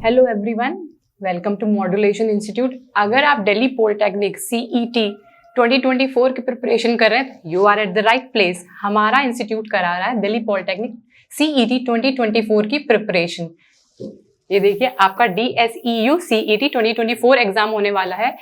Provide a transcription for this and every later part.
Hello everyone, welcome to modulation institute. अगर आप Delhi polytechnic CET 2024 की प्रिपरेशन कर रहे हैं तो you are at the right place. हमारा इंस्टीट्यूट करा रहा है दिल्ली पॉलिटेक्निक CET 2024 की प्रिपरेशन। ये देखिए, आपका DSEU CET 2024 एग्जाम होने वाला है।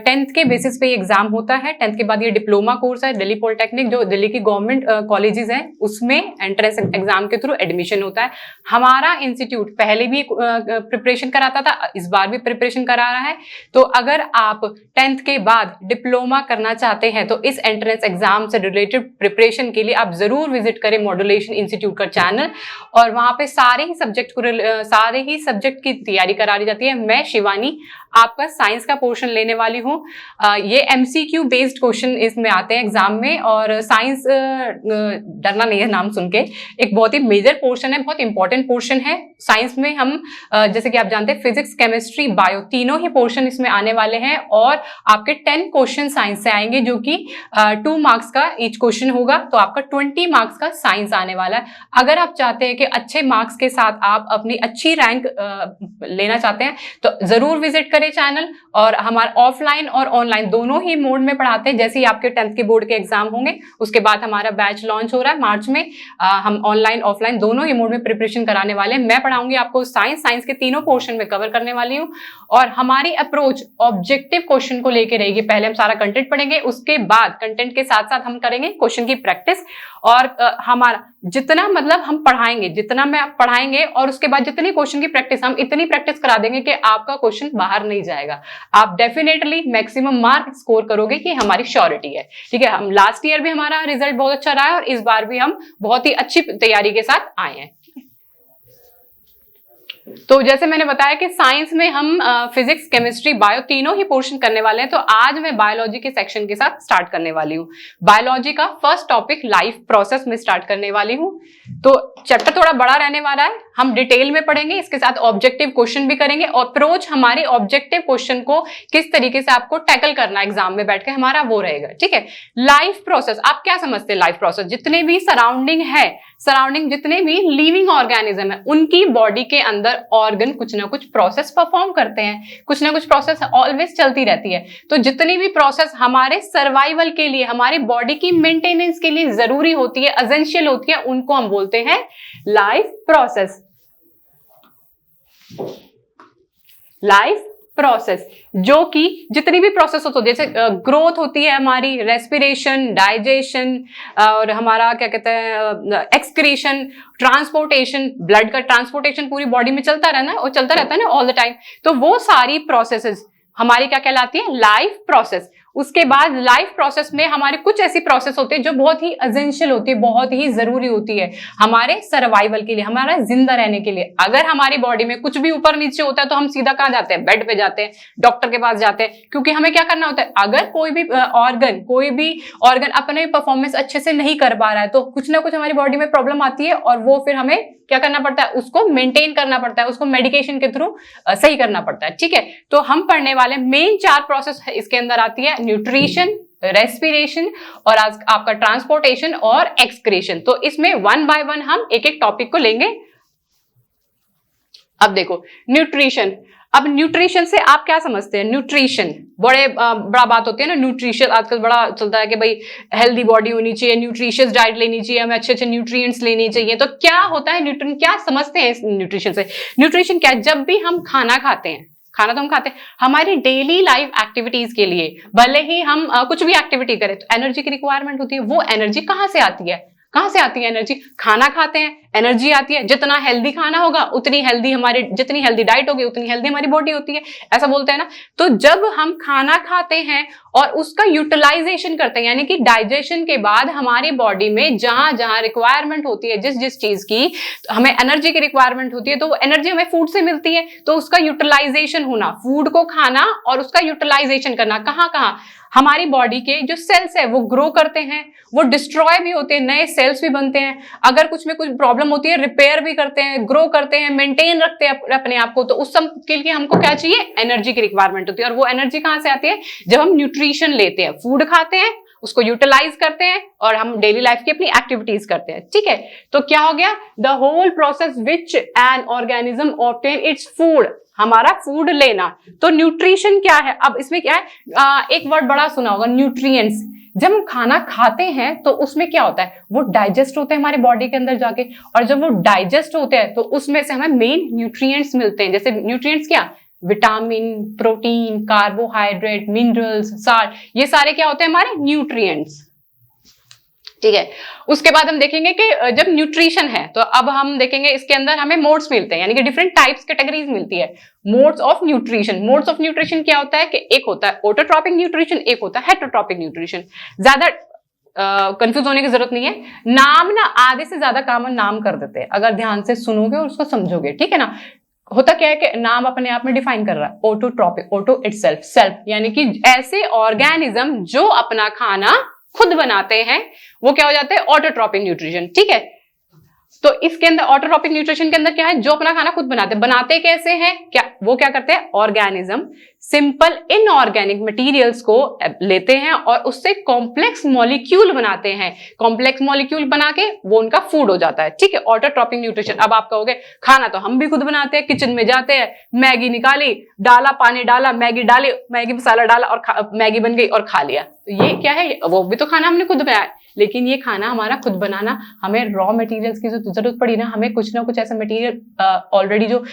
10th के बेसिस पे एग्जाम होता है। 10th के बाद ये डिप्लोमा कोर्स है दिल्ली पॉलिटेक्निक, जो दिल्ली की गवर्नमेंट कॉलेजेस हैं, उसमें एंट्रेंस एग्जाम के थ्रू एडमिशन होता है। हमारा इंस्टीट्यूट पहले भी प्रिपरेशन कराता था, इस बार भी प्रिपरेशन करा रहा है। तो अगर आप 10th के बाद डिप्लोमा करना चाहते हैं तो इस एंट्रेंस एग्जाम से रिलेटेड प्रिपरेशन के लिए आप जरूर विजिट करें मॉड्यूलेशन इंस्टीट्यूट का चैनल, और वहां पे सारे ही सब्जेक्ट की तैयारी करा दी जाती है। मैं शिवानी आपका साइंस का पोर्शन लेने वाली हूँ। ये MCQ बेस्ड क्वेश्चन इसमें आते हैं एग्जाम में, और साइंस डरना नहीं है नाम सुन के, एक बहुत ही मेजर पोर्शन है, बहुत इंपॉर्टेंट पोर्शन है। साइंस में हम जैसे कि आप जानते हैं फिजिक्स, केमिस्ट्री, बायो तीनों ही पोर्शन इसमें आने वाले हैं, और आपके 10 क्वेश्चन साइंस से आएंगे, जो कि 2 मार्क्स का ईच क्वेश्चन होगा। तो आपका 20 मार्क्स का साइंस आने वाला है। अगर आप चाहते हैं कि अच्छे मार्क्स के साथ आप अपनी अच्छी रैंक लेना चाहते हैं तो जरूर विजिट करें चैनल। और हमारा ऑफलाइन और ऑनलाइन दोनों ही मोड में पढ़ाते हैं। जैसे ही आपके 10th के बोर्ड के एग्जाम होंगे उसके बाद हमारा बैच लॉन्च हो रहा है मार्च में। हम ऑनलाइन ऑफलाइन दोनों ही मोड में प्रिपरेशन कराने वाले हैं। मैं पढ़ाऊंगी आपको साइंस के तीनों पोर्शन में कवर करने वाली हूँ, और हमारी अप्रोच ऑब्जेक्टिव क्वेश्चन को लेकर रहेगी। पहले हम सारा कंटेंट पढ़ेंगे, उसके बाद कंटेंट के साथ साथ हम करेंगे क्वेश्चन की प्रैक्टिस। और हमारा जितना मतलब हम पढ़ाएंगे, जितना मैं आप पढ़ाएंगे, और उसके बाद जितनी क्वेश्चन की प्रैक्टिस, हम इतनी प्रैक्टिस करा देंगे कि आपका क्वेश्चन बाहर नहीं जाएगा। आप डेफिनेटली मैक्सिमम मार्क स्कोर करोगे, कि हमारी श्योरिटी है। ठीक है, हम लास्ट ईयर भी हमारा रिजल्ट बहुत अच्छा रहा है, और इस बार भी हम बहुत ही अच्छी तैयारी के साथ आए हैं। तो जैसे मैंने बताया कि साइंस में हम फिजिक्स, केमिस्ट्री, बायो तीनों ही पोर्शन करने वाले हैं। तो आज मैं बायोलॉजी के सेक्शन के साथ स्टार्ट करने वाली हूँ। बायोलॉजी का फर्स्ट टॉपिक लाइफ प्रोसेस में स्टार्ट करने वाली हूँ। तो चैप्टर थोड़ा बड़ा रहने वाला है, हम डिटेल में पढ़ेंगे, इसके साथ ऑब्जेक्टिव क्वेश्चन भी करेंगे। अप्रोच हमारे ऑब्जेक्टिव क्वेश्चन को किस तरीके से आपको टैकल करना एग्जाम में बैठ के, हमारा वो रहेगा। ठीक है, लाइफ प्रोसेस आप क्या समझते हैं? लाइफ प्रोसेस जितने भी सराउंडिंग जितने भी लिविंग ऑर्गेनिज्म है, उनकी बॉडी के अंदर ऑर्गन कुछ ना कुछ प्रोसेस परफॉर्म करते हैं, कुछ ना कुछ प्रोसेस ऑलवेज चलती रहती है। तो जितनी भी प्रोसेस हमारे सर्वाइवल के लिए, हमारी बॉडी की मेंटेनेंस के लिए जरूरी होती है, एसेंशियल होती है, उनको हम बोलते हैं लाइफ प्रोसेस। लाइफ प्रोसेस जो कि जितनी भी प्रोसेस होती है, जैसे ग्रोथ होती है हमारी, रेस्पिरेशन, डाइजेशन, और हमारा क्या कहते हैं एक्सक्रीशन, ट्रांसपोर्टेशन, ब्लड का ट्रांसपोर्टेशन पूरी बॉडी में चलता रहता है ना ऑल द टाइम। तो वो सारी प्रोसेसेस हमारी क्या कहलाती है? Life process. उसके बाद लाइफ प्रोसेस में हमारी कुछ ऐसी प्रोसेस होती है जो बहुत ही एसेंशियल होती है, बहुत ही जरूरी होती है हमारे सर्वाइवल के लिए, हमारा जिंदा रहने के लिए। अगर हमारी बॉडी में कुछ भी ऊपर नीचे होता है तो हम सीधा कहाँ जाते हैं? बेड पे जाते हैं, डॉक्टर के पास जाते हैं, क्योंकि हमें क्या करना होता है? अगर कोई भी ऑर्गन अपने परफॉर्मेंस अच्छे से नहीं कर पा रहा है तो कुछ ना कुछ हमारी बॉडी में प्रॉब्लम आती है, और वो फिर हमें क्या करना पड़ता है? उसको मेंटेन करना पड़ता है, उसको मेडिकेशन के थ्रू सही करना पड़ता है। ठीक है, तो हम पढ़ने वाले मेन 4 प्रोसेस इसके अंदर आती है: न्यूट्रिशन, रेस्पिरेशन, और आज आपका ट्रांसपोर्टेशन और एक्सक्रीशन। तो इसमें 1 बाय 1 हम एक एक टॉपिक को लेंगे। अब देखो न्यूट्रिशन। अब न्यूट्रिशन से आप क्या समझते हैं? न्यूट्रिशन बड़ा बात होती है ना, न्यूट्रिशन आजकल बड़ा चलता है कि भाई हेल्दी बॉडी होनी चाहिए, न्यूट्रिशियस डाइट लेनी चाहिए, हमें अच्छे न्यूट्रिएंट्स लेने चाहिए। तो क्या होता है न्यूट्रिशन? क्या समझते हैं इस न्यूट्रिशन से? न्यूट्रिशन क्या है? जब भी हम खाना खाते हैं, खाना तो हम खाते हैं, हमारी डेली लाइफ एक्टिविटीज के लिए, भले ही हम कुछ भी एक्टिविटी करें, तो एनर्जी की रिक्वायरमेंट होती है। वो एनर्जी कहाँ से आती है? एनर्जी खाना खाते हैं, एनर्जी आती है। जितना हेल्दी खाना होगा उतनी हेल्दी हमारी, जितनी हेल्दी डाइट होगी उतनी हेल्दी हमारी बॉडी होती है, ऐसा बोलते हैं ना। तो जब हम खाना खाते हैं और उसका यूटिलाइजेशन करते हैं, यानी कि डाइजेशन के बाद हमारी बॉडी में जहां जहां रिक्वायरमेंट होती है, जिस चीज की हमें एनर्जी की रिक्वायरमेंट होती है, तो वो एनर्जी हमें फूड से मिलती है। तो उसका यूटिलाइजेशन होना, फूड को खाना और उसका यूटिलाइजेशन करना, कहाँ कहाँ? हमारी बॉडी के जो सेल्स है वो ग्रो करते हैं, वो डिस्ट्रॉय भी होते हैं, नए सेल्स भी बनते हैं। अगर कुछ में कुछ प्रॉब्लम होती है, रिपेयर भी करते हैं, ग्रो करते हैं, मेंटेन रखते हैं अपने आप को। तो उस सब के लिए हमको क्या चाहिए? एनर्जी की रिक्वायरमेंट होती है। और वो एनर्जी कहाँ से आती है? जब हम न्यूट्रिशन लेते हैं, फूड खाते हैं उसको यूटिलाइज करते हैं और हम डेली लाइफ की अपनी एक्टिविटीज करते हैं, ठीक है। तो क्या हो गया, the whole process which an organism obtain its food, हमारा फूड लेना। तो न्यूट्रिशन क्या है, अब इसमें क्या है, एक वर्ड बड़ा सुना होगा, न्यूट्रिएंट्स। जब हम खाना खाते हैं तो उसमें क्या होता है, वो डाइजेस्ट होते हैं हमारे बॉडी के अंदर जाके, और जब वो डाइजेस्ट होते हैं तो उसमें से हमें मेन न्यूट्रिएंट्स मिलते हैं। जैसे न्यूट्रिएंट्स क्या, vitamin, protein, carbohydrate, minerals, salt, ये सारे क्या होते हैं हमारे न्यूट्रिएंट्स, ठीक है। उसके बाद हम देखेंगे कि जब न्यूट्रिशन है तो अब हम देखेंगे इसके अंदर हमें मोड्स मिलते हैं, यानी कि डिफरेंट टाइप्स कैटेगरीज मिलती है, modes of nutrition. Modes of nutrition क्या होता है कि एक होता है ऑटोट्रॉपिक न्यूट्रिशन, एक होता है हेटरोट्रॉपिक न्यूट्रिशन। ज्यादा कंफ्यूज होने की जरूरत नहीं है, नाम ना आधे से ज्यादा कॉमन नाम कर देते हैं, अगर ध्यान से सुनोगे और उसको समझोगे, ठीक है ना। होता क्या है कि नाम अपने आप में डिफाइन कर रहा है, ऑटोट्रॉपिक, ऑटो इटसेल्फ, सेल्फ, यानी कि ऐसे ऑर्गेनिज्म जो अपना खाना खुद बनाते हैं वो क्या हो जाते हैं, ऑटोट्रॉपिक न्यूट्रिशन, ठीक है। तो इसके अंदर ऑटोट्रॉपिक न्यूट्रिशन के अंदर क्या है, जो अपना खाना खुद बनाते कैसे हैं, क्या वो क्या करते हैं, ऑर्गेनिज्म सिंपल इनऑर्गेनिक मटेरियल्स को लेते हैं और उससे कॉम्प्लेक्स मॉलिक्यूल बनाते हैं, कॉम्प्लेक्स मॉलिक्यूल बना के वो उनका फूड हो जाता है, ठीक है, ऑटोट्रॉपिक न्यूट्रिशन। अब आप कहोगे खाना तो हम भी खुद बनाते हैं, किचन में जाते हैं, मैगी निकाली, डाला, पानी डाला, मैगी डाली, मैगी मसाला डाला और मैगी बन गई और खा लिया। तो ये क्या है, वो भी तो खाना हमने खुद बनाया, लेकिन ये खाना हमारा खुद बनाना, हमें रॉ मटेरियल्स की जरूरत पड़ी ना, हमें कुछ ना कुछ ऐसा मटेरियल ऑलरेडी जो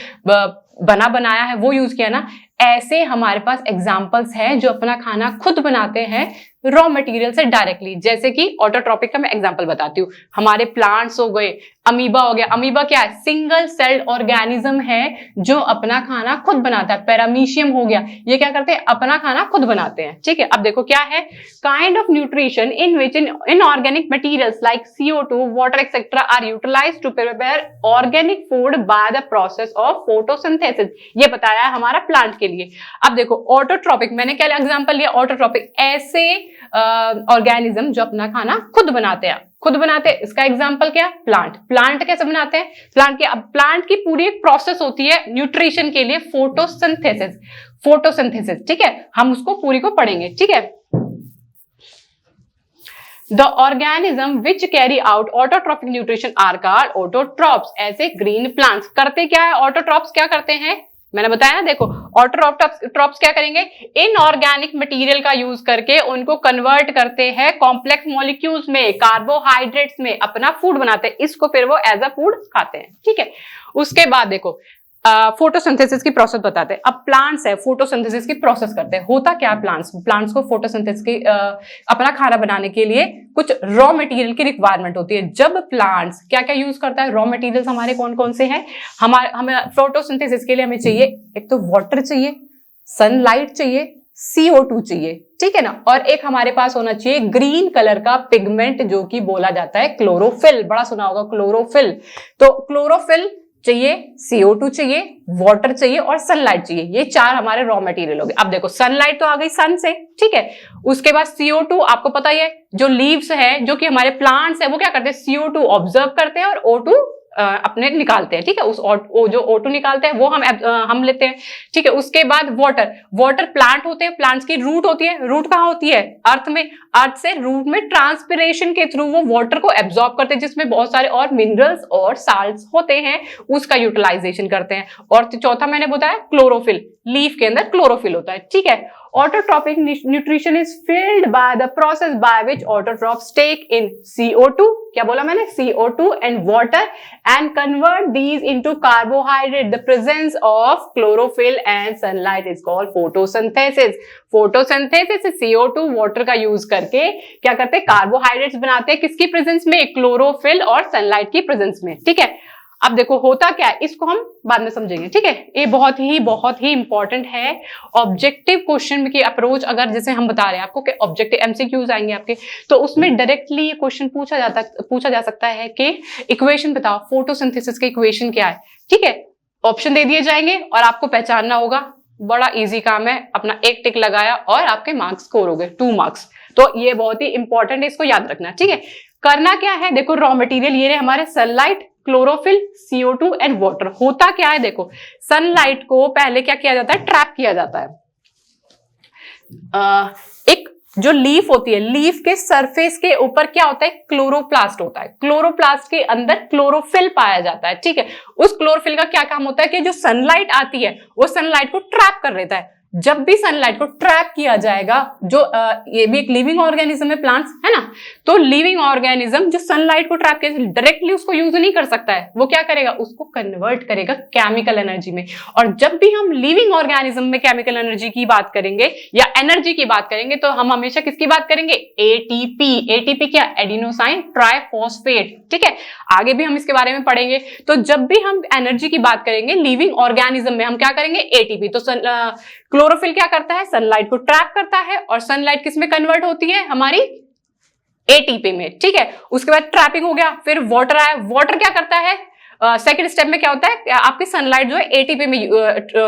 बना बनाया है वो यूज किया ना। ऐसे हमारे पास एग्जांपल्स हैं जो अपना खाना खुद बनाते हैं रॉ मटेरियल से डायरेक्टली। जैसे कि ऑटोट्रॉपिक का मैं एग्जांपल बताती हूँ, हमारे प्लांट्स हो गए, अमीबा हो गया। अमीबा क्या है, सिंगल सेल्ड ऑर्गेनिज्म है जो अपना खाना खुद बनाता है। पैरामीशियम हो गया, ये क्या करते हैं, अपना खाना खुद बनाते हैं, ठीक है। अब देखो क्या है, kind of nutrition in which inorganic materials like CO2, water etcetera are utilized to prepare organic food by the process of photosynthesis. ये बताया है हमारा प्लांट के लिए। अब देखो ऑटोट्रॉपिक, मैंने क्या एग्जांपल लिया, ऑटोट्रॉपिक ऐसे ऑर्गेनिज्म जो अपना खाना खुद बनाते हैं, इसका एग्जांपल क्या, प्लांट। प्लांट कैसे बनाते हैं, प्लांट की पूरी एक प्रोसेस होती है न्यूट्रिशन के लिए, फोटोसिंथेसिस, ठीक है। हम उसको पूरी को पढ़ेंगे, ठीक है। The organism which carry out autotrophic nutrition are called autotrophs। ऐसे ग्रीन प्लांट्स करते क्या है, ऑटोट्रॉप्स क्या करते हैं, मैंने बताया ना, देखो ऑटोट्रॉप्स क्या करेंगे, इनऑर्गेनिक मटेरियल का यूज करके उनको कन्वर्ट करते हैं कॉम्प्लेक्स मॉलिक्यूल्स में, कार्बोहाइड्रेट्स में, अपना फूड बनाते हैं, इसको फिर वो एज अ फूड खाते हैं, ठीक है। उसके बाद देखो फोटोसिंथेसिस की प्रोसेस बताते हैं। अब प्लांट्स है, फोटोसिंथेसिस की प्रोसेस करते हैं। होता क्या है, प्लांट्स को फोटोसिंथेसिस की अपना खाना बनाने के लिए कुछ रॉ मटेरियल की रिक्वायरमेंट होती है। जब प्लांट्स क्या क्या यूज करता है, रॉ मटेरियल्स हमारे कौन कौन से हैं, हमें फोटोसिंथेसिस के लिए हमें चाहिए, एक तो वाटर चाहिए, सनलाइट चाहिए, CO2 चाहिए, ठीक है ना, और एक हमारे पास होना चाहिए ग्रीन कलर का पिगमेंट जो कि बोला जाता है क्लोरोफिल। बड़ा सुना होगा क्लोरोफिल। तो क्लोरोफिल चाहिए, CO2 चाहिए, वाटर चाहिए और सनलाइट चाहिए। ये चार हमारे रॉ मटेरियल हो गए। अब देखो सनलाइट तो आ गई सन से, ठीक है। उसके बाद CO2 आपको पता ही है, जो लीव्स है, जो कि हमारे प्लांट्स है, वो क्या करते हैं, CO2 ऑब्जर्व करते हैं और O2 अपने निकालते हैं, ठीक है। जो O2 निकालते हैं वो हम लेते हैं, ठीक है। उसके बाद वाटर प्लांट होते हैं, प्लांट्स की रूट होती है। रूट कहाँ होती है, अर्थ में। अर्थ से रूट में ट्रांसपिरेशन के थ्रू वो वाटर को एब्जॉर्ब करते हैं, जिसमें बहुत सारे और मिनरल्स और साल्ट्स होते हैं, उसका यूटिलाइजेशन करते हैं। और चौथा मैंने बताया क्लोरोफिल, लीफ के अंदर क्लोरोफिल होता है, ठीक है। Autotrophic nutrition is filled by the process by which autotrophs take in CO2, क्या बोला मैंने, CO2 and water and convert these into carbohydrate. The presence of chlorophyll and sunlight is called photosynthesis. Photosynthesis CO2 water का use करके क्या करते हैं, carbohydrates बनाते हैं, किसकी प्रेजेंस में, क्लोरोफिल और सनलाइट की प्रेजेंस में, ठीक है। अब देखो होता क्या है, इसको हम बाद में समझेंगे, ठीक है। ये बहुत ही इंपॉर्टेंट है। ऑब्जेक्टिव क्वेश्चन की अप्रोच, अगर जैसे हम बता रहे हैं आपको कि ऑब्जेक्टिव MCQs आएंगे आपके, तो उसमें डायरेक्टली ये क्वेश्चन पूछा जा सकता है कि इक्वेशन बताओ, फोटोसिंथेसिस की इक्वेशन क्या है, ठीक है। ऑप्शन दे दिए जाएंगे और आपको पहचानना होगा। बड़ा इजी काम है, अपना एक टिक लगाया और आपके मार्क्स स्कोर हो गए 2 मार्क्स। तो ये बहुत ही इंपॉर्टेंट है, इसको याद रखना, ठीक है। करना क्या है, देखो रॉ मटेरियल ये रहे हमारे, sunlight, chlorophyll, CO2 and water. होता क्या है, देखो सनलाइट को पहले क्या किया जाता है, ट्रैप किया जाता है। एक जो लीफ होती है, लीफ के सरफेस के ऊपर क्या होता है, क्लोरोप्लास्ट होता है। क्लोरोप्लास्ट के अंदर क्लोरोफिल पाया जाता है, ठीक है। उस क्लोरोफिल का क्या काम होता है कि जो सनलाइट आती है वो सनलाइट को ट्रैप कर लेता है। जब भी सनलाइट को ट्रैप किया जाएगा, जो ये भी एक लिविंग ऑर्गेनिज्म है, प्लांट्स है ना, तो लिविंग ऑर्गेनिज्म जो सनलाइट को ट्रैप किया डायरेक्टली उसको यूज नहीं कर सकता है, वो क्या करेगा, उसको कन्वर्ट करेगा केमिकल एनर्जी में। और जब भी हम लिविंग ऑर्गेनिज्म में केमिकल एनर्जी की बात करेंगे या एनर्जी की बात करेंगे तो हम हमेशा किसकी बात करेंगे, एटीपी। एटीपी क्या, एडिनोसाइन ट्राइफॉस्फेट, ठीक है। आगे भी हम इसके बारे में पढ़ेंगे। तो जब भी हम एनर्जी की बात करेंगे लिविंग ऑर्गेनिज्म में हम क्या करेंगे, एटीपी। तो क्लोरोफिल क्या करता है, सनलाइट को ट्रैप करता है और सनलाइट किस में कन्वर्ट होती है, हमारी एटीपी में, ठीक है। उसके बाद ट्रैपिंग हो गया, फिर वाटर आया। वाटर क्या करता है, सेकंड स्टेप में क्या होता है, आपकी सनलाइट जो है एटीपी में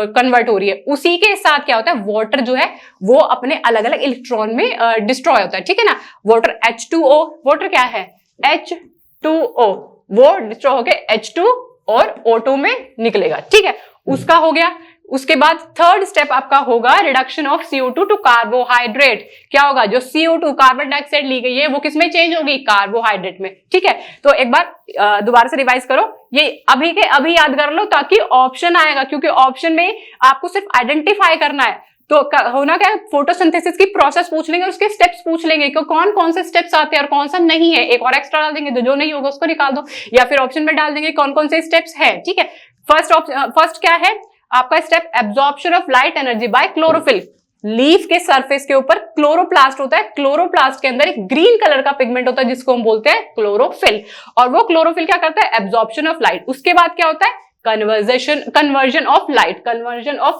कन्वर्ट हो रही है, उसी के साथ क्या होता है, वाटर जो है वो अपने अलग अलग इलेक्ट्रॉन में डिस्ट्रॉय होता है, ठीक है ना। वाटर H2O, वाटर क्या है H2O, वो डिस्ट्रॉय होकर H2 और O2 में निकलेगा, ठीक है। उसका हो गया। उसके बाद थर्ड स्टेप आपका होगा reduction of CO2 to carbohydrate. क्या होगा, जो CO2 कार्बन डाइऑक्साइड ली गई है वो किसमें चेंज होगी, कार्बोहाइड्रेट में, ठीक है। तो एक बार दोबारा से रिवाइज करो, ये अभी के अभी याद कर लो ताकि ऑप्शन आएगा, क्योंकि ऑप्शन में आपको सिर्फ आइडेंटिफाई करना है। तो होना क्या है, फोटोसिंथेसिस की प्रोसेस पूछ लेंगे, उसके स्टेप्स पूछ लेंगे कि कौन कौन से स्टेप्स आते हैं और कौन सा नहीं है। एक और एक्स्ट्रा डाल देंगे, जो नहीं होगा उसको निकाल दो, या फिर ऑप्शन में डाल देंगे कौन कौन से स्टेप्स है, ठीक है। फर्स्ट क्या है आपका step, absorption of light energy by chlorophyll. Leaf के सरफेस के ऊपर क्लोरोप्लास्ट होता है, क्लोरोप्लास्ट के अंदर एक ग्रीन कलर का पिगमेंट होता है जिसको हम बोलते हैं क्लोरोफिल, और वो क्लोरोफिल क्या करता है, एब्जॉर्प्शन ऑफ लाइट। उसके बाद क्या होता है, conversion of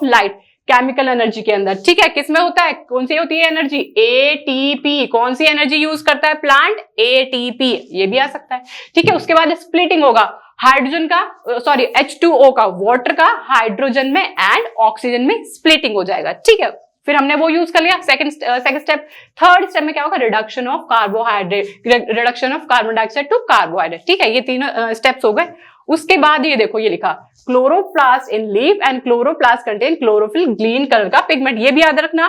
light chemical energy के अंदर, ठीक है। किसमें होता है, कौन सी होती है एनर्जी, एटीपी। कौन सी एनर्जी यूज करता है प्लांट, एटीपी, ये भी आ सकता है, ठीक है। उसके बाद स्प्लिटिंग होगा, हाइड्रोजन का H2O का, वाटर का हाइड्रोजन में एंड ऑक्सीजन में स्प्लिटिंग हो जाएगा, ठीक है। फिर हमने वो यूज कर लिया, सेकंड स्टेप। थर्ड स्टेप में क्या होगा, reduction of carbohydrate, reduction of carbon dioxide to carbohydrate, ठीक है। ये तीनों स्टेप्स हो गए। उसके बाद ये देखो, ये लिखा chloroplast in leaf and chloroplast contain chlorophyll green colour का पिगमेंट। ये भी याद रखना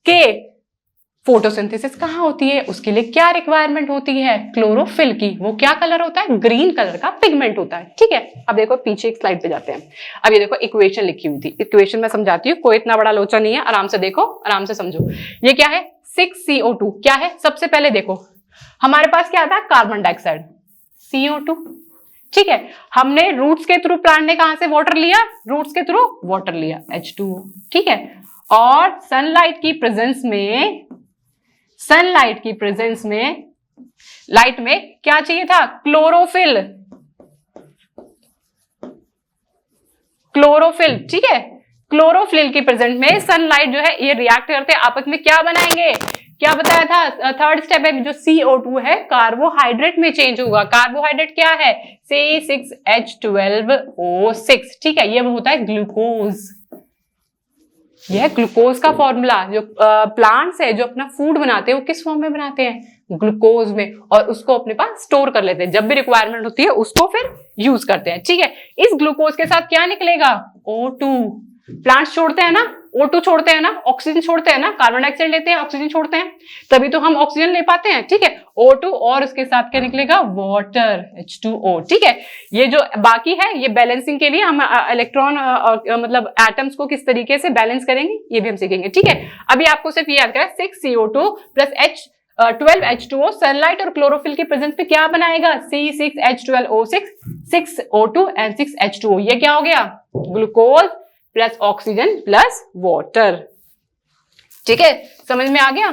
कि फोटोसिंथेसिस कहाँ होती है, उसके लिए क्या रिक्वायरमेंट होती है, क्लोरोफिल की। वो क्या कलर होता है, ग्रीन कलर का पिगमेंट होता है, ठीक है। अब देखो पीछे एक स्लाइड पे जाते हैं। अब ये देखो इक्वेशन लिखी हुई थी, इक्वेशन मैं समझाती हूँ, कोई इतना बड़ा लोचा नहीं है, आराम से देखो, आराम से समझो। ये क्या है, 6CO2 क्या है, सबसे पहले देखो हमारे पास क्या था, कार्बन डाइऑक्साइड CO2, ठीक है। हमने रूट्स के थ्रू, प्लांट ने कहां से वाटर लिया, रूट्स के थ्रू वाटर लिया H2O, ठीक है। और सनलाइट की प्रेजेंस में लाइट में क्या चाहिए था, क्लोरोफिल, ठीक है। क्लोरोफिल की प्रेजेंट में सनलाइट जो है ये रिएक्ट करते हैं, आपस में क्या बनाएंगे, क्या बताया था, थर्ड स्टेप है, जो CO2 है कार्बोहाइड्रेट में चेंज होगा। कार्बोहाइड्रेट क्या है, C6H12O6, ठीक है। ये होता है ग्लूकोज। यह है ग्लूकोज का फॉर्मूला। जो प्लांट्स है जो अपना फूड बनाते हैं वो किस फॉर्म में बनाते हैं, ग्लूकोज में, और उसको अपने पास स्टोर कर लेते हैं, जब भी रिक्वायरमेंट होती है उसको फिर यूज करते हैं, ठीक है। इस ग्लूकोज के साथ क्या निकलेगा, O2। प्लांट्स छोड़ते हैं ना, O2 छोड़ते हैं ना, ऑक्सीजन छोड़ते हैं ना, कार्बन डाइऑक्साइड लेते हैं, ऑक्सीजन छोड़ते हैं, तभी तो हम ऑक्सीजन ले पाते हैं, ठीक है। O2 और उसके साथ क्या निकलेगा, वाटर H2O, ठीक है। ये जो बाकी है ये बैलेंसिंग के लिए हम इलेक्ट्रॉन मतलब एटम्स को किस तरीके से बैलेंस करेंगे ये भी हम सीखेंगे, ठीक है। अभी आपको सिर्फ ये याद करें, 6CO2 प्लस 12H2O सनलाइट और क्लोरोफिल के प्रेजेंस पे क्या बनाएगा, C6H12O6, 6O2 एंड 6H2O। ये क्या हो गया, glucose plus oxygen plus water, ठीक है। समझ में आ गया।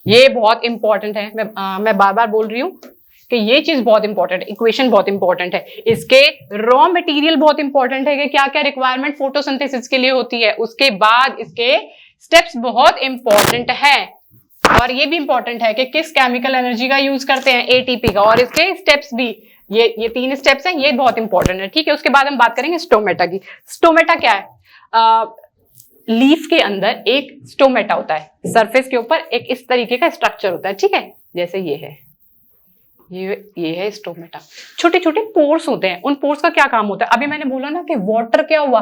ये बहुत इंपॉर्टेंट है, मैं बार बार बोल रही हूं कि ये चीज बहुत इंपॉर्टेंट है, इक्वेशन बहुत इंपॉर्टेंट है, इसके रॉ मटेरियल बहुत इंपॉर्टेंट है कि क्या क्या रिक्वायरमेंट फोटोसिंथेसिस के लिए होती है, उसके बाद इसके स्टेप्स बहुत इंपॉर्टेंट है, और ये भी इंपॉर्टेंट है कि किस केमिकल एनर्जी का यूज करते हैं, एटीपी का, और इसके स्टेप्स भी, ये 3 स्टेप्स हैं, ये बहुत इंपॉर्टेंट है, ठीक है। उसके बाद हम बात करेंगे स्टोमेटा की। स्टोमेटा क्या है, लीफ के अंदर एक स्टोमेटा होता है, सरफेस के ऊपर एक इस तरीके का स्ट्रक्चर होता है, ठीक है, जैसे ये है, ये है स्टोमेटा। छोटे छोटे पोर्स होते हैं, उन पोर्स का क्या काम होता है? अभी मैंने बोला ना कि वाटर क्या हुआ,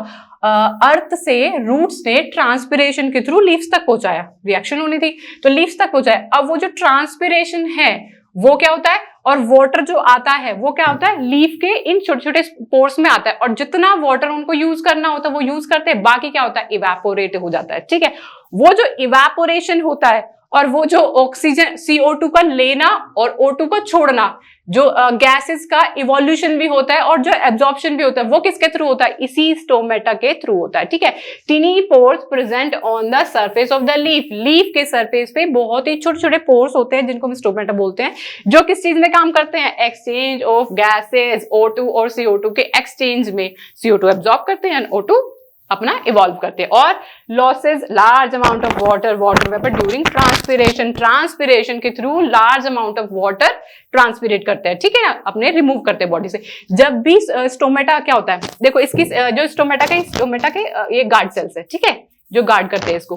अर्थ से रूट्स ने ट्रांसपिरेशन के थ्रू लीव्स तक पहुंचाया, रिएक्शन होनी थी तो लीव्स तक पहुंचाया। अब वो जो ट्रांसपिरेशन है वो क्या होता है, और वाटर जो आता है वो क्या होता है, लीफ के इन छोटे छोटे पोर्स में आता है, और जितना वाटर उनको यूज करना होता है वो यूज करते हैं, बाकी क्या होता है, इवेपोरेट हो जाता है। ठीक है, वो जो इवेपोरेशन होता है और वो जो ऑक्सीजन CO2 का लेना और O2 का छोड़ना, जो गैसेस का इवोल्यूशन भी होता है और जो एब्जॉर्प्शन भी होता है, वो किसके थ्रू होता है, इसी स्टोमेटा के थ्रू होता है। ठीक है, टिनी pores present on the surface of the leaf, leaf के सरफेस पे बहुत ही छोटे छोटे पोर्स होते हैं जिनको हम स्टोमेटा बोलते हैं, जो किस चीज में काम करते हैं, एक्सचेंज ऑफ गैसेस, O2 और CO2 के एक्सचेंज में। CO2 एब्जॉर्ब करते हैं, O2 अपना इवॉल्व करते हैं। और loses large amount of water vapour during transpiration, transpiration के through large amount of water transpire करते हैं। ठीक है ना, अपने रिमूव करते हैं बॉडी से। जब भी स्टोमेटा क्या होता है, देखो इसकी जो स्टोमेटा के ये गार्ड सेल्स है, ठीक है, जो गार्ड करते हैं इसको।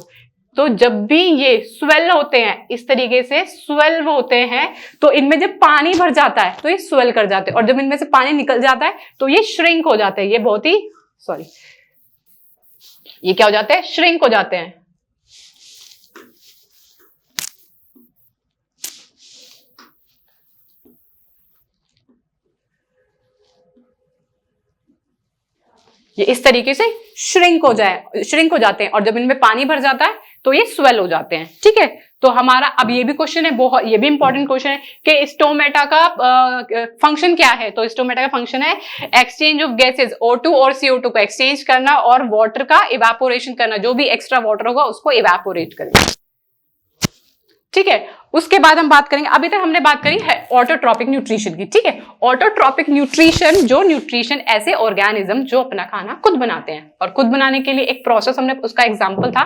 तो जब भी ये स्वेल होते हैं, इस तरीके से स्वेल होते हैं, तो इनमें जब पानी भर जाता है तो ये स्वेल कर जाते हैं, और जब इनमें से पानी निकल जाता है तो ये श्रिंक हो जाते हैं। ये बहुत ही ये क्या हो जाते हैं, श्रिंक हो जाते हैं। ये इस तरीके से श्रिंक हो जाते हैं, और जब इनमें पानी भर जाता है तो ये स्वेल हो जाते हैं। ठीक है, तो हमारा अब ये भी क्वेश्चन है, बहुत ये भी इंपॉर्टेंट क्वेश्चन है कि स्टोमेटा का फंक्शन क्या है। तो स्टोमेटा का फंक्शन है एक्सचेंज ऑफ गैसेस, O2 और CO2 को एक्सचेंज करना और वाटर का इवेपोरेशन करना, जो भी एक्स्ट्रा वाटर होगा उसको इवेपोरेट करना। ठीक है, उसके बाद हम बात करेंगे, अभी तक हमने बात करी है ऑटोट्रॉपिक न्यूट्रिशन की। ठीक है, ऑटोट्रॉपिक न्यूट्रिशन, जो न्यूट्रिशन ऐसे ऑर्गेनिज्म जो अपना खाना खुद बनाते हैं, और खुद बनाने के लिए एक प्रोसेस हमने, उसका एग्जांपल था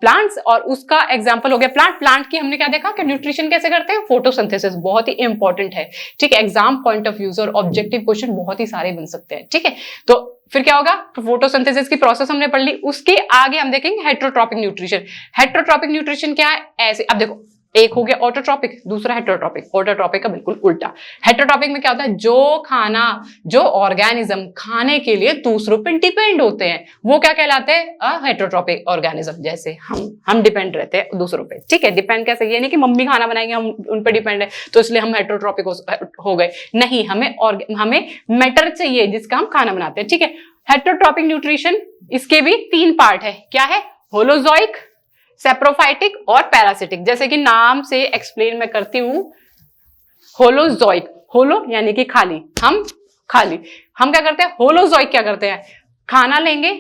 प्लांट्स, और उसका एग्जांपल हो गया प्लांट की हमने क्या देखा कि न्यूट्रिशन कैसे करते हैं, फोटोसिंथेसिस, बहुत ही इंपॉर्टेंट है। ठीक है, एग्जाम पॉइंट ऑफ व्यू और ऑब्जेक्टिव क्वेश्चन बहुत ही सारे बन सकते हैं। ठीक है, तो फिर क्या होगा, तो फोटोसिंथेसिस की प्रोसेस हमने पढ़ ली। उसके आगे हम देखेंगे हेटेरोट्रॉपिक न्यूट्रिशन। हेटेरोट्रॉपिक न्यूट्रिशन क्या है, ऐसे अब देखो, एक हो गया ऑटोट्रॉपिक, दूसरा हेटेरोट्रॉपिक। ऑटोट्रॉपिक का बिल्कुल उल्टा। हेटेरोट्रॉपिक में क्या होता है, जो ऑर्गेनिज्म खाने के लिए दूसरों पर डिपेंड होते हैं, वो क्या कहलाते हैं, हेटेरोट्रॉपिक ऑर्गेनिज्म। जैसे हम डिपेंड रहते हैं दूसरों पे। ठीक है, डिपेंड कैसे, ये नहीं कि मम्मी खाना बनाएंगे हम उन पर डिपेंड है तो इसलिए हम हेटेरोट्रॉपिक हो गए, नहीं, हमें मैटर चाहिए जिसका हम खाना बनाते हैं। ठीक है, हेटेरोट्रॉपिक न्यूट्रिशन, इसके भी 3 पार्ट है। क्या है, होलोजोइक, सेप्रोफाइटिक और पैरासिटिक। जैसे कि नाम से एक्सप्लेन मैं करती हूं, होलोजोइक, होलो यानी कि खाली, हम क्या करते हैं, होलोजोइक क्या करते हैं, खाना लेंगे,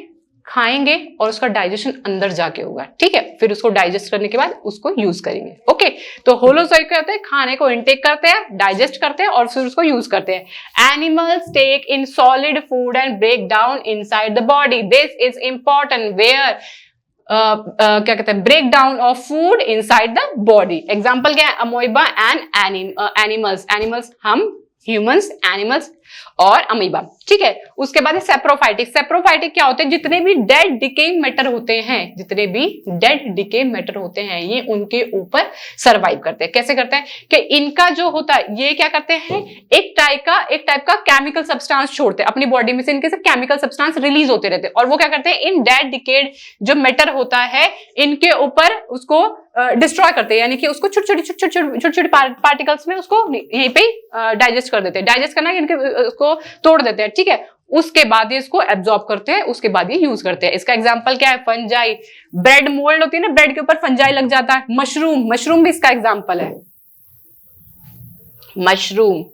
खाएंगे और उसका डाइजेशन अंदर जाके होगा। ठीक है, फिर उसको डाइजेस्ट करने के बाद उसको यूज करेंगे। ओके, तो होलोजोइक क्या होता है, खाने को इनटेक करते हैं, डाइजेस्ट करते हैं और फिर उसको यूज करते हैं। Animals take in solid food and break down inside the body. This is important where क्या कहते हैं, break down of food inside the body. Example क्या है, अमोइबा एंड एनिमल्स, हम ह्यूमंस, एनिमल्स और अमीबा। ठीक है, उसके बाद सेप्रोफाइटिक क्या होते हैं, जितने भी डेड डिकेइंग मैटर होते हैं ये उनके ऊपर सरवाइव करते हैं। कैसे करते हैं कि इनका जो होता है, ये क्या करते हैं, एक टाइप का केमिकल सब्सटेंस छोड़ते हैं अपनी बॉडी में से, इनके से केमिकल सब्सटेंस रिलीज होते रहते हैं, और वो क्या करते हैं, इन डेड डिकेड जो मैटर होता है इनके ऊपर उसको डिस्ट्रॉय करते हैं, यानी कि उसको छोटे पार्टिकल्स में उसको यहीं पे डाइजेस्ट कर देते हैं। डाइजेस्ट करना इनके उसको तोड़ देते हैं। ठीक है, उसके बाद ये इसको एब्जॉर्ब करते हैं, उसके बाद ये यूज करते हैं। इसका एग्जांपल क्या है, फंजाई, ब्रेड मोल्ड होती है ना, ब्रेड के ऊपर फंजाई लग जाता है। मशरूम भी इसका एग्जांपल है, मशरूम।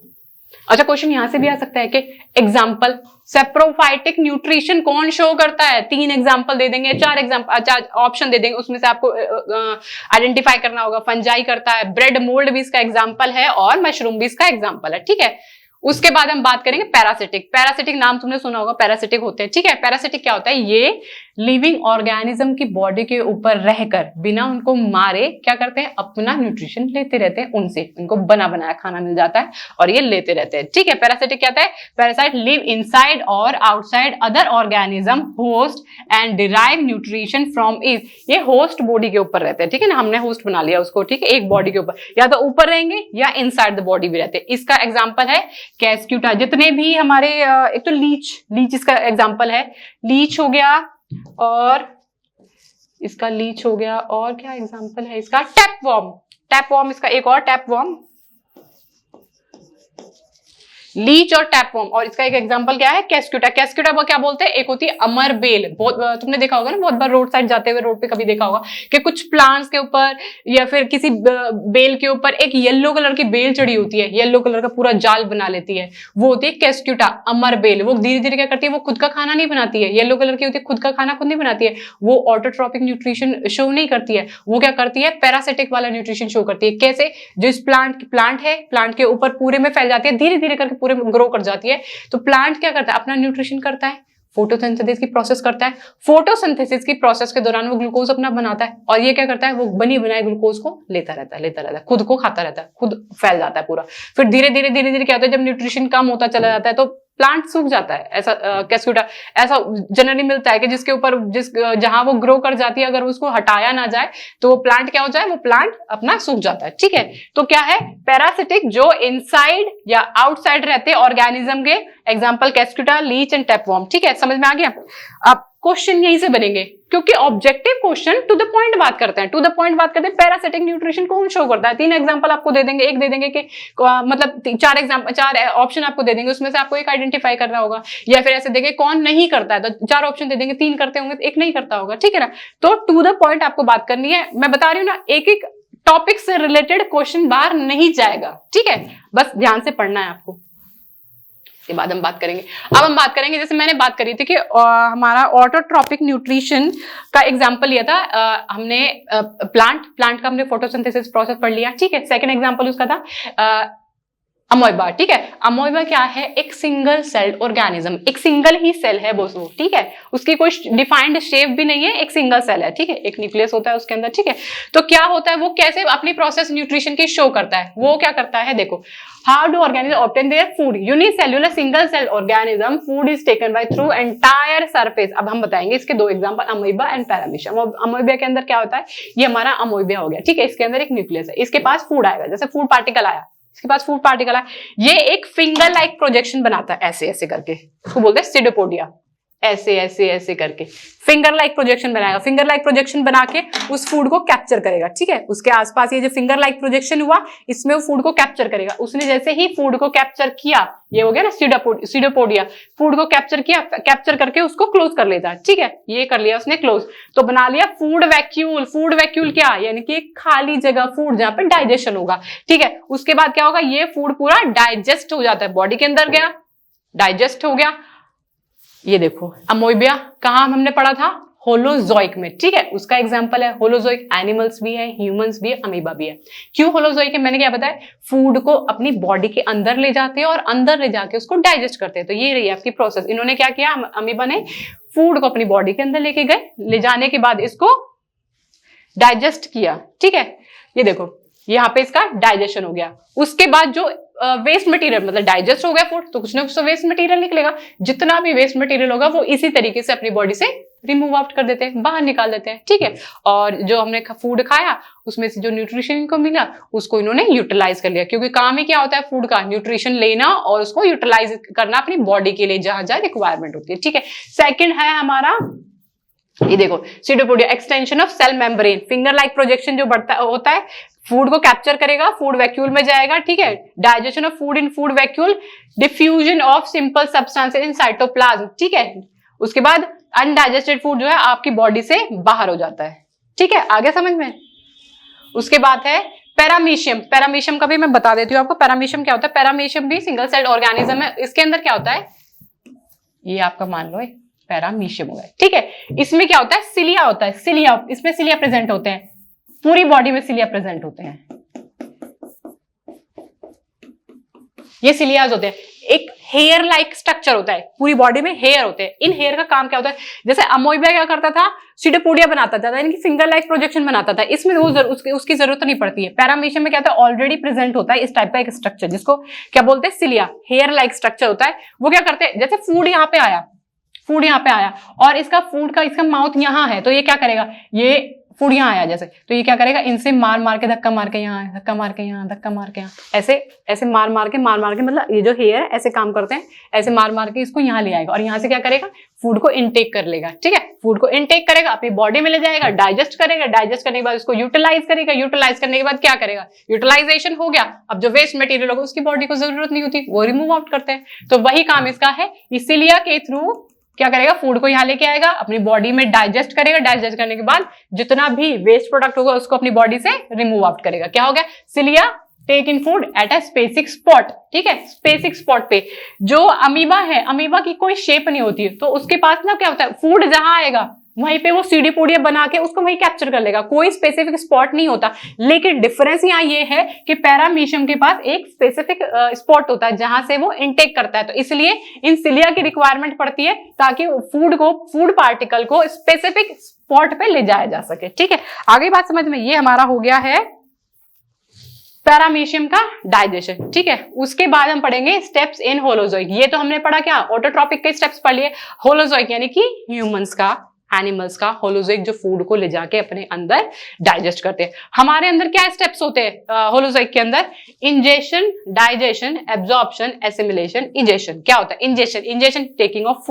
अच्छा, क्वेश्चन यहां से भी आ सकता है कि एग्जांपल सेप्रोफाइटिक न्यूट्रिशन कौन शो करता है, 3 एग्जांपल दे देंगे, 4 ऑप्शन दे देंगे, उसमें से आपको आइडेंटिफाई करना होगा। फंजाई करता है, ब्रेड मोल्ड भी इसका एग्जांपल है और मशरूम भी इसका एग्जांपल है। ठीक है, उसके बाद हम बात करेंगे पैरासिटिक नाम तुमने सुना होगा, पैरासिटिक होते हैं। ठीक है, पैरासिटिक क्या होता है, ये लिविंग ऑर्गेनिज्म की बॉडी के ऊपर रहकर बिना उनको मारे क्या करते हैं, अपना न्यूट्रिशन लेते रहते हैं, उनसे इनको बना बनाया खाना मिल जाता है और ये लेते रहते हैं। ठीक है, पैरासिटिक क्या है, पैरासाइट लिव इनसाइड और outside other organism host and derive nutrition from it. ये होस्ट बॉडी के ऊपर रहते हैं, ठीक है ना, हमने होस्ट बना लिया उसको, ठीक है, एक बॉडी के ऊपर, या तो ऊपर रहेंगे या इनसाइड द बॉडी भी रहते हैं। इसका एग्जांपल है कैस्क्यूटा, जितने भी हमारे एक तो लीच इसका एग्जांपल है, लीच हो गया, और इसका लीच हो गया, और क्या एग्जांपल है इसका, टैपवॉर्म इसका एक और टैपवॉर्म, लीच और टैपवॉर्म, और इसका एक एग्जांपल क्या है, कैस्क्यूटा वो क्या बोलते हैं, एक होती है अमर बेल, बहुत तुमने देखा होगा ना, बहुत बार रोड साइड जाते हुए रोड पे कभी देखा होगा कि कुछ प्लांट्स के ऊपर या फिर किसी बेल के ऊपर एक येलो कलर की बेल चढ़ी होती है, येलो कलर का पूरा जाल बना लेती है, वो होती है कैस्क्यूटा अमर बेल। वो धीरे धीरे क्या करती है, वो खुद का खाना नहीं बनाती है, येलो कलर की होती है, खुद का खाना खुद नहीं बनाती है, वो ऑटोट्रॉपिक न्यूट्रिशन शो नहीं करती है, वो क्या करती है, पैरासिटिक वाला न्यूट्रिशन शो करती है। कैसे, जो इस प्लांट है, प्लांट के ऊपर पूरे में फैल जाती है, धीरे धीरे करके पूरे में ग्रो कर जाती है। तो प्लांट क्या करता है, अपना न्यूट्रिशन करता है, फोटोसिंथेसिस की प्रोसेस करता है, फोटोसिंथेसिस की प्रोसेस के दौरान वो ग्लूकोज अपना बनाता है, और ये क्या करता है, वो बनी बनाए ग्लूकोज को लेता रहता है, खुद को खाता रहता है, खुद फैल जाता है पूरा। फिर धीरे धीरे क्या होता है, जब न्यूट्रिशन कम होता चला जाता है तो प्लांट सूख जाता है। ऐसा कैस्क्यूटा ऐसा जनरली मिलता है कि जिसके ऊपर जहां वो ग्रो कर जाती है, अगर उसको हटाया ना जाए तो वो प्लांट क्या हो जाए, वो प्लांट अपना सूख जाता है। ठीक है, तो क्या है, पैरासिटिक जो इनसाइड या आउटसाइड रहते हैं ऑर्गेनिज्म के, एग्जांपल कैस्क्यूटा, लीच एंड टैपवॉर्म। ठीक है, समझ में आ गया। अब क्वेश्चन यहीं से बनेंगे, क्योंकि objective question to the point बात करते हैं, पैरासिटिक न्यूट्रिशन कौन शो करता है। 3 एग्जांपल आपको दे देंगे, एक दे देंगे कि मतलब 4 ऑप्शन आपको दे देंगे, उसमें से आपको एक आइडेंटिफाई करना होगा, या फिर ऐसे देंगे कौन नहीं करता है, तो 4 ऑप्शन दे देंगे, 3 करते होंगे, एक नहीं करता होगा। ठीक है ना, तो टू द पॉइंट आपको बात करनी है। मैं बता रही हूँ ना, एक एक टॉपिक से रिलेटेड क्वेश्चन बाहर नहीं जाएगा। ठीक है, बस ध्यान से पढ़ना है आपको, के बाद हम बात करेंगे। अब हम बात करेंगे, जैसे मैंने बात करी थी कि हमारा ऑटोट्रॉपिक न्यूट्रिशन का एग्जांपल लिया था हमने, प्लांट का हमने फोटोसिंथेसिस प्रोसेस पढ़ लिया। ठीक है, सेकंड एग्जांपल उसका था अमोइबा। ठीक है, अमोइबा क्या है, एक सिंगल सेल्ड ऑर्गेनिज्म, एक सिंगल ही सेल है वो। ठीक है, उसकी कोई डिफाइंड शेप भी नहीं है, एक सिंगल सेल है। ठीक है, एक न्यूक्लियस होता है उसके अंदर। ठीक है, तो क्या होता है, वो कैसे अपनी प्रोसेस न्यूट्रिशन की शो करता है, वो क्या करता है, देखो, how do organism obtain their food, unicellular single cell organism, food is taken by through entire surface. अब हम बताएंगे इसके 2 example, amoeba and paramecium. Amoeba के अंदर क्या होता है, ये हमारा अमोइबा हो गया। ठीक है, इसके अंदर एक न्यूक्लियस है, इसके पास फूड आएगा, जैसे फूड पार्टिकल आया, इसके पास फूड पार्टिकल है, ये एक फिंगर लाइक प्रोजेक्शन बनाता है, ऐसे ऐसे करके, उसको बोलते हैं सीडोपोडिया, ऐसे ऐसे ऐसे करके फिंगर लाइक प्रोजेक्शन बनाएगा। फिंगर लाइक प्रोजेक्शन बना के उस फूड को कैप्चर करेगा। ठीक है, उसके आसपास ये जो फिंगर लाइक प्रोजेक्शन हुआ, इसमें वो फूड को कैप्चर करेगा। उसने जैसे ही फूड को कैप्चर किया, ये हो गया ना सीडोपोडिया, फूड को कैप्चर किया, कैप्चर करके उसको क्लोज कर लेता है। ठीक है, ये कर लिया उसने क्लोज, तो बना लिया फूड वैक्यूल। फूड वैक्यूल क्या, यानी कि खाली जगह, फूड जहां पर डाइजेशन होगा। ठीक है, उसके बाद क्या होगा, ये फूड पूरा डाइजेस्ट हो जाता है, बॉडी के अंदर गया, डाइजेस्ट हो गया। ये देखो अमोइबिया कहां हमने पढ़ा था, होलोजोइक में। ठीक है, उसका एग्जांपल है होलोजोइक, एनिमल्स भी है, ह्यूमंस भी है, अमीबा भी है। क्यों होलोजोइक है, मैंने क्या बताया, फूड को अपनी बॉडी के अंदर ले जाते हैं और अंदर ले जाके उसको डाइजेस्ट करते हैं। तो ये रही आपकी प्रोसेस। इन्होंने क्या किया, अमीबा ने फूड को अपनी बॉडी के अंदर लेके गए, ले जाने के बाद इसको डाइजेस्ट किया। ठीक है, ये देखो यहाँ पे इसका डाइजेशन हो गया। उसके बाद जो वेस्ट मटेरियल, मतलब डाइजेस्ट हो गया फूड, तो कुछ ना कुछ तो वेस्ट मटेरियल निकलेगा। जितना भी वेस्ट मटेरियल होगा वो इसी तरीके से अपनी बॉडी से रिमूव आउट कर देते हैं, बाहर निकाल देते हैं। ठीक है, और जो हमने फूड खाया उसमें से जो न्यूट्रिशन इनको मिला उसको इन्होंने यूटिलाइज कर लिया, क्योंकि काम ही क्या होता है फूड का, न्यूट्रिशन लेना और उसको यूटिलाइज करना अपनी बॉडी के लिए, जहां जहां रिक्वायरमेंट होती है। ठीक है, सेकेंड है हमारा, ये देखो pseudopodia, extension of cell membrane, finger like projection जो बढ़ता होता है, फूड को कैप्चर करेगा, फूड वैक्यूल में जाएगा। ठीक है, digestion of food in food vacuole, diffusion of simple substances in cytoplasm. ठीक है, उसके बाद अनडाइजेस्टेड फूड जो है आपकी बॉडी से बाहर हो जाता है। ठीक है, आगे समझ में। उसके बाद है पैरामीशियम। पैरामीशियम का भी मैं बता देती हूँ आपको, पैरामीशियम क्या होता है। पैरामीशियम भी सिंगल सेल्ड ऑर्गेनिज्म है। इसके अंदर क्या होता है, ये आपका मान लो पैरामीशियम होगा। ठीक है, इसमें क्या होता है, सिलिया होता है, सिलिया, इसमें सिलिया प्रेजेंट होते हैं, पूरी बॉडी में सिलिया प्रेजेंट होते हैं। ये सिलियाज होते हैं। एक हेयर लाइक स्ट्रक्चर होता है, पूरी बॉडी में हेयर होते हैं। इन हेयर का काम क्या होता है, जैसे अमोइबा क्या करता था, सीडोपोडिया बनाता था, यानी कि फिंगर लाइक प्रोजेक्शन बनाता था, इसमें वो उसकी जरूरत नहीं पड़ती है। पैरामीशियम में क्या होता है, ऑलरेडी प्रेजेंट होता है इस टाइप का एक स्ट्रक्चर, जिसको क्या बोलते हैं, सिलिया, हेयर लाइक स्ट्रक्चर होता है। वो क्या करते हैं, जैसे फूड यहाँ पे आया और इसका माउथ यहाँ है, तो ये क्या करेगा, ये फूड यहाँ आया जैसे, तो ये क्या करेगा, इनसे मार मार के धक्का मार के यहाँ, धक्का मार के यहाँ, धक्का मार के यहाँ, ऐसे मार मार के मतलब ये जो हेयर है ऐसे काम करते हैं, ऐसे मार मार के इसको यहाँ ले आएगा और यहाँ से क्या करेगा, फूड को इनटेक कर लेगा। ठीक है, फूड को इनटेक करेगा, अपनी बॉडी में ले जाएगा, डाइजेस्ट करेगा, डाइजेस्ट करने के बाद उसको यूटिलाइज करेगा, यूटिलाइज करने के बाद क्या करेगा, यूटिलाइजेशन हो गया। अब जो वेस्ट मटेरियल होगा उसकी बॉडी को जरूरत नहीं होती, वो रिमूव आउट करते हैं। तो वही काम इसका है, इसीलिए के थ्रू क्या करेगा, फूड को यहाँ लेके आएगा, अपनी बॉडी में डाइजेस्ट करेगा, डाइजेस्ट करने के बाद जितना भी वेस्ट प्रोडक्ट होगा उसको अपनी बॉडी से रिमूव आउट करेगा। क्या हो गया, cilia take in food at a specific spot. ठीक है, स्पेसिफिक स्पॉट पे। जो अमीबा है, अमीबा की कोई शेप नहीं होती है, तो उसके पास ना क्या होता है, फूड जहां आएगा वहीं पे वो सीडीपोडिया बना के उसको वहीं कैप्चर कर लेगा, कोई स्पेसिफिक स्पॉट नहीं होता। लेकिन डिफरेंस यहाँ ये है कि पैरामीशियम के पास एक स्पेसिफिक स्पॉट होता है जहां से वो इनटेक करता है, तो इसलिए इन सिलिया की रिक्वायरमेंट पड़ती है ताकि फूड पार्टिकल को स्पेसिफिक स्पॉट पे ले जाया जा सके। ठीक है, आगे बात समझ में, ये हमारा हो गया है पैरामीशियम का डाइजेशन। ठीक है, उसके बाद हम पढ़ेंगे स्टेप्स इन होलोजोइक। ये तो हमने पढ़ा क्या, ऑटोट्रॉपिक के स्टेप्स पढ़ लिए। होलोजोइक यानी कि ह्यूमंस का, एनिमल्स का, होलोजोइक जो फूड को ले जाके अपने अंदर डाइजेस्ट करते हैं। हमारे अंदर क्या स्टेप्स होते हैं होलोजोइक के अंदर, ingestion, digestion, absorption, assimilation, egestion. क्या होता है ingestion taking of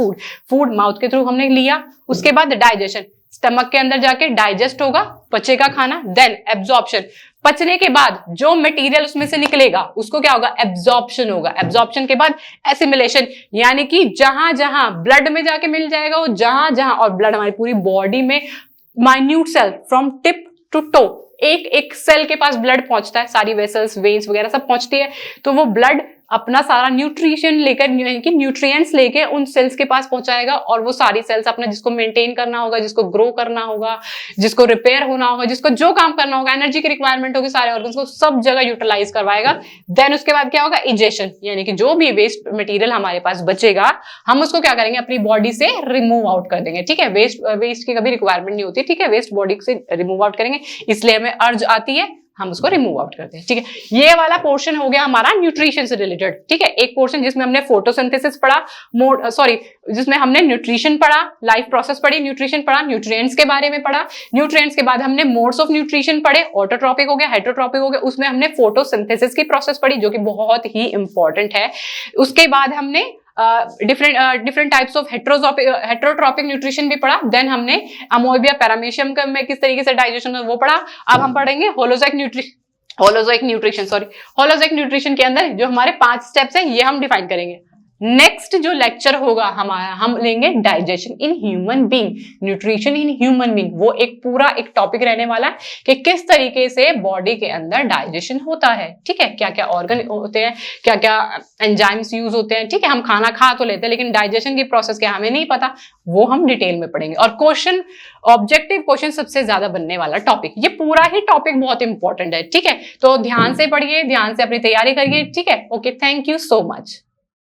food mouth के थ्रू हमने लिया, उसके बाद डाइजेशन, स्टमक के अंदर जाके डाइजेस्ट होगा, पचेगा खाना, देन एब्जॉर्प्शन, पचने के बाद जो मटेरियल उसमें से निकलेगा उसको क्या होगा, एब्जॉर्प्शन होगा। एब्जॉर्प्शन के बाद एसिमिलेशन, यानी कि जहां जहां ब्लड में जाके मिल जाएगा वो जहां जहां, और ब्लड हमारी पूरी बॉडी में minute cell from tip to toe, एक एक सेल के पास ब्लड पहुंचता है, सारी वेसल्स, वेन्स वगैरह सब पहुंचती है, तो वो ब्लड अपना सारा न्यूट्रिशन लेकर, न्यूट्रिएंट्स लेके उन सेल्स के पास पहुंचाएगा, और वो सारी सेल्स अपना जिसको मेंटेन करना होगा, जिसको ग्रो करना होगा, जिसको रिपेयर होना होगा, जिसको जो काम करना होगा, एनर्जी की रिक्वायरमेंट होगी, सारे ऑर्गन्स को सब जगह यूटिलाइज करवाएगा। देन उसके बाद क्या होगा, इजेशन, यानी कि जो भी वेस्ट मटेरियल हमारे पास बचेगा हम उसको क्या करेंगे, अपनी बॉडी से रिमूव आउट कर देंगे। ठीक है, वेस्ट की कभी रिक्वायरमेंट नहीं होती। ठीक है, वेस्ट बॉडी से रिमूव आउट करेंगे, इसलिए हमें अर्ज आती है, हम उसको रिमूव आउट करते हैं। ठीक है, ये वाला पोर्शन हो गया हमारा न्यूट्रिशन से रिलेटेड। ठीक है, एक पोर्शन जिसमें हमने फोटोसिंथेसिस पढ़ा, जिसमें हमने न्यूट्रिशन पढ़ा, लाइफ प्रोसेस पढ़ी, न्यूट्रिशन पढ़ा, न्यूट्रिएंट्स के बारे में पढ़ा, न्यूट्रिएंट्स के बाद हमने मोड्स ऑफ न्यूट्रिशन पढ़े, ऑटोट्रॉपिक हो गया, हेटरोट्रॉपिक हो गया, उसमें हमने फोटोसिंथेसिस की प्रोसेस पढ़ी जो कि बहुत ही इंपॉर्टेंट है। उसके बाद हमने different types of heterotrophic nutrition भी पढ़ा। देन हमने अमोइबिया, पैरामीशियम का में किस तरीके से डाइजेशन है वो पढ़ा। अब हम पढ़ेंगे होलोजोइक न्यूट्रिशन के अंदर जो हमारे 5 स्टेप्स हैं ये हम डिफाइन करेंगे। नेक्स्ट जो लेक्चर होगा हमारा, हम लेंगे digestion in human being, nutrition in human being. वो एक पूरा एक टॉपिक रहने वाला है कि किस तरीके से बॉडी के अंदर डाइजेशन होता है। ठीक है, क्या क्या ऑर्गन होते हैं, क्या क्या एंजाइम्स यूज होते हैं। ठीक है, हम खाना खा तो लेते हैं लेकिन डाइजेशन की प्रोसेस क्या हमें नहीं पता, वो हम डिटेल में पढ़ेंगे। और क्वेश्चन, ऑब्जेक्टिव क्वेश्चन सबसे ज्यादा बनने वाला टॉपिक, ये पूरा ही टॉपिक बहुत इंपॉर्टेंट है। ठीक है, तो ध्यान से पढ़िए, ध्यान से अपनी तैयारी करिए। ठीक है, okay, thank you so much.